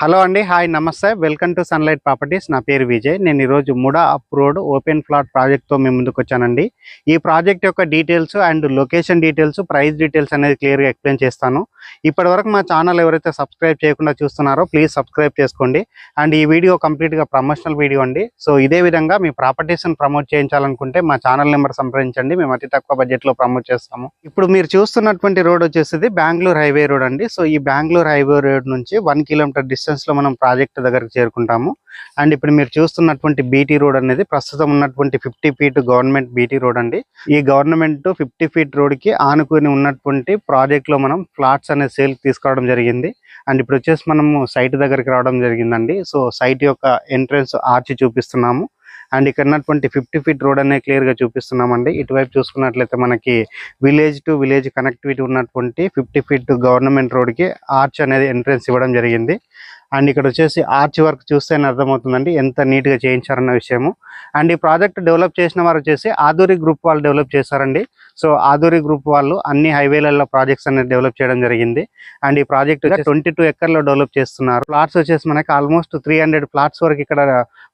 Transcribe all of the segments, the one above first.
Hello అండి, hi, నమస్తే. Welcome to Sunlight Properties. నా పేరు విజయ్. నేను ఈరోజు MUDA approved open plot ప్రాజెక్ట్తో మేము ముందుకు వచ్చానండి. ఈ ప్రాజెక్ట్ యొక్క details and location details, price details అనేది క్లియర్గా ఎక్స్ప్లెయిన్ చేస్తాను. ఇప్పటివరకు మా ఛానల్ ఎవరైతే సబ్స్క్రైబ్ చేయకుండా చూస్తున్నారో ప్లీజ్ సబ్స్క్రైబ్ చేసుకోండి. అండ్ ఈ వీడియో కంప్లీట్గా ప్రమోషనల్ వీడియో అండి. సో ఇదే విధంగా మీ ప్రాపర్టీస్ని ప్రమోట్ చేయించాలనుకుంటే మా ఛానల్ నెంబర్ సంప్రదించండి. మేము అతి తక్కువ బడ్జెట్లో ప్రమోట్ చేస్తాము. ఇప్పుడు మీరు చూస్తున్నటువంటి రోడ్ వచ్చేసి బెంగళూరు హైవే రోడ్ అండి. సో ఈ బెంగళూరు హైవే రోడ్ నుంచి 1 కిలోమీటర్ డిస్టెన్స్ లో మనం ప్రాజెక్ట్ దగ్గరకు చేరుకుంటాము. అండ్ ఇప్పుడు మీరు చూస్తున్నటువంటి బీటీ రోడ్ అనేది ప్రస్తుతం ఉన్నటువంటి 50 ఫీట్ గవర్నమెంట్ బీటీ రోడ్ అండి. ఈ గవర్నమెంట్ 50 ఫీట్ రోడ్ కి ఆనుకుని ఉన్నటువంటి ప్రాజెక్ట్ లో మనం ఫ్లాట్స్ అనే సేల్ తీసుకోవడం జరిగింది. అండ్ ఇప్పుడు వచ్చేసి మనము సైట్ దగ్గరికి రావడం జరిగిందండి. సో సైట్ యొక్క ఎంట్రన్స్ ఆర్చ్ చూపిస్తున్నాము. అండ్ ఇక్కడ ఉన్నటువంటి 50 ఫీట్ రోడ్ అనేది క్లియర్ గా చూపిస్తున్నామండి. ఇటువైపు చూసుకున్నట్లయితే మనకి విలేజ్ టు విలేజ్ కనెక్టివిటీ ఉన్నటువంటి 50 ఫీట్ గవర్నమెంట్ రోడ్ కి ఆర్చ్ అనేది ఎంట్రన్స్ ఇవ్వడం జరిగింది. అండ్ ఇక్కడ వచ్చేసి ఆర్చ్ వర్క్ చూస్తేనే అర్థమవుతుందండి ఎంత నీట్ గా చేయించారన్న విషయము. అండ్ ఈ ప్రాజెక్ట్ డెవలప్ చేసిన వారు వచ్చేసి ఆధురి గ్రూప్ వాళ్ళు డెవలప్ చేశారండి. సో ఆధురి గ్రూప్ వాళ్ళు అన్ని హైవేలలో ప్రాజెక్ట్స్ అనేది డెవలప్ చేయడం జరిగింది. అండ్ ఈ ప్రాజెక్ట్ 22 ఎకర్లో డెవలప్ చేస్తున్నారు. ప్లాట్స్ వచ్చేసి మనకి ఆల్మోస్ట్ 300 ప్లాట్స్ వరకు ఇక్కడ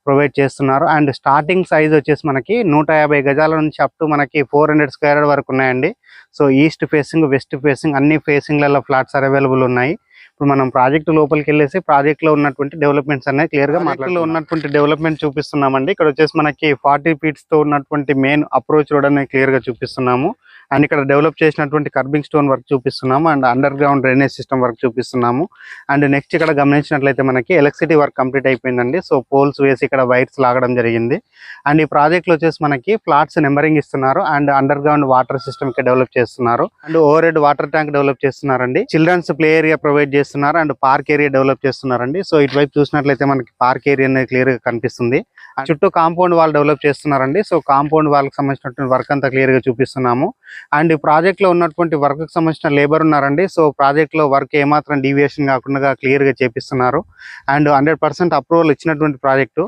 ప్రొవైడ్ చేస్తున్నారు. అండ్ స్టార్టింగ్ సైజ్ వచ్చేసి మనకి 150 గజాల నుంచి అప్ టు మనకి 400 స్క్వేర్ వరకు ఉన్నాయండి. So east facing, west facing అన్ని ఫేసింగ్లలో ఫ్లాట్స్ అవైలబుల్ ఉన్నాయి. ఇప్పుడు మనం ప్రాజెక్ట్ లోపలికి వెళ్ళేసి ప్రాజెక్ట్ లో ఉన్నటువంటి డెవలప్మెంట్స్ అనేది క్లియర్ గా మాట్లాడుతూ ఉన్నటువంటి డెవలప్మెంట్ చూపిస్తున్నామండి. ఇక్కడ వచ్చేసి మనకి 40 ఫీట్స్ తో ఉన్నటువంటి మెయిన్ అప్రోచ్ రోడ్ అనేది క్లియర్ గా చూపిస్తున్నాము. అండ్ ఇక్కడ డెవలప్ చేసినటువంటి కర్బింగ్ స్టోన్ వర్క్ చూపిస్తున్నాము. And under ground drainage system work చూపిస్తున్నాము. అండ్ నెక్స్ట్ ఇక్కడ గమనించినట్లయితే మనకి ఎలక్ట్రిసిటీ వర్క్ కంప్లీట్ అయిపోయిందండి. సో పోల్స్ వేసి ఇక్కడ వైర్స్ లాగడం జరిగింది. అండ్ ఈ ప్రాజెక్ట్ లో వచ్చేసి మనకి ఫ్లాట్స్ నెంబరింగ్ ఇస్తున్నారు. And under ground water system కి డెవలప్ చేస్తున్నారు. And over head water tank develop చేస్తున్నారండి. చిల్డ్రన్స్ ప్లే ఏరియా ప్రొవైడ్ చేస్తున్నారు. అండ్ పార్క్ ఏరియా డెవలప్ చేస్తున్నారండి. సో ఇటువైపు చూసినట్లయితే మనకి పార్క్ ఏరియా అనేది క్లియర్ గా కనిపిస్తుంది. చుట్టూ కాంపౌండ్ వాల్ డెవలప్ చేస్తున్నారండి. సో కాంపౌండ్ వాల్ కి సంబంధించినటువంటి వర్క్ అంతా క్లియర్ గా చూపిస్తున్నాము. అండ్ ఈ ప్రాజెక్ట్ లో ఉన్నటువంటి వర్క్ కి సంబంధించిన లేబర్ ఉన్నారండి. సో ప్రాజెక్ట్ లో వర్క్ ఏమాత్రం డీవియేషన్ కాకుండా క్లియర్ గా చేపిస్తున్నారు. అండ్ 100% అప్రూవల్ ఇచ్చినటువంటి ప్రాజెక్టు.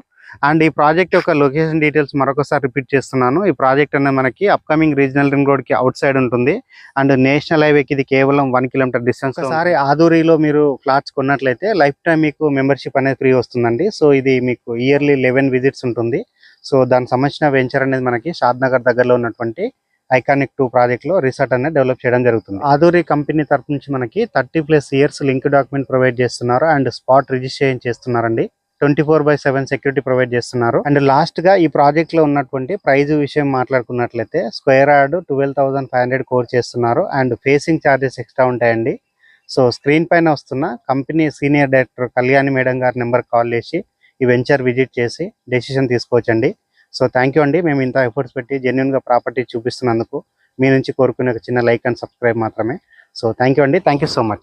అండ్ ఈ ప్రాజెక్ట్ యొక్క లొకేషన్ డీటెయిల్స్ మరొకసారి రిపీట్ చేస్తున్నాను. ఈ ప్రాజెక్ట్ అనేది మనకి అప్కమింగ్ రీజనల్ రింగ్ రోడ్ కి అవుట్ సైడ్ ఉంటుంది. అండ్ నేషనల్ హైవేకి ఇది కేవలం 1 కిలోమీటర్ డిస్టెన్స్. ఒకసారి ఆధూరిలో మీరు ఫ్లాట్స్ కొన్నట్లయితే లైఫ్ టైం మీకు మెంబర్షిప్ అనేది ఫ్రీ వస్తుందండి. సో ఇది మీకు ఇయర్లీ 11 విజిట్స్ ఉంటుంది. సో దానికి సంబంధించిన వెంచర్ అనేది మనకి షాద్నగర్ దగ్గరలో ఉన్నటువంటి ఐకానిక్ 2 ప్రాజెక్ట్ లో రిసార్ట్ అనేది డెవలప్ చేయడం జరుగుతుంది. ఆధూరి కంపెనీ తరఫు నుంచి మనకి 30+ ఇయర్స్ లింక్ డాక్యుమెంట్ ప్రొవైడ్ చేస్తున్నారు. అండ్ స్పాట్ రిజిస్ట్రేషన్ చేస్తున్నారండి. 24/7 సెక్యూరిటీ ప్రొవైడ్ చేస్తున్నారు. అండ్ లాస్ట్ గా ఈ ప్రాజెక్ట్ లో ఉన్నటువంటి ప్రైజ్ విషయం మాట్లాడుకున్నట్లయితే స్క్వేర్ యార్డ్ 12,500 కోర్ చేస్తున్నారు. అండ్ ఫేసింగ్ ఛార్జెస్ ఎక్స్ట్రా ఉంటాయండి. సో స్క్రీన్ పైన వస్తున్న company senior director Kalyani madam గారి నెంబర్ కాల్ చేసి ఈ వెంచర్ విజిట్ చేసి డెసిషన్ తీసుకోవచ్చండి. సో థ్యాంక్ యూ అండి. మేము ఇంత ఎఫర్ట్స్ పెట్టి జెన్యున్ గా ప్రాపర్టీ చూపిస్తున్నందుకు మీ నుంచి కోరుకునే ఒక చిన్న లైక్ అండ్ సబ్స్క్రైబ్ మాత్రమే. సో థ్యాంక్ యూ అండి. Thank you so much.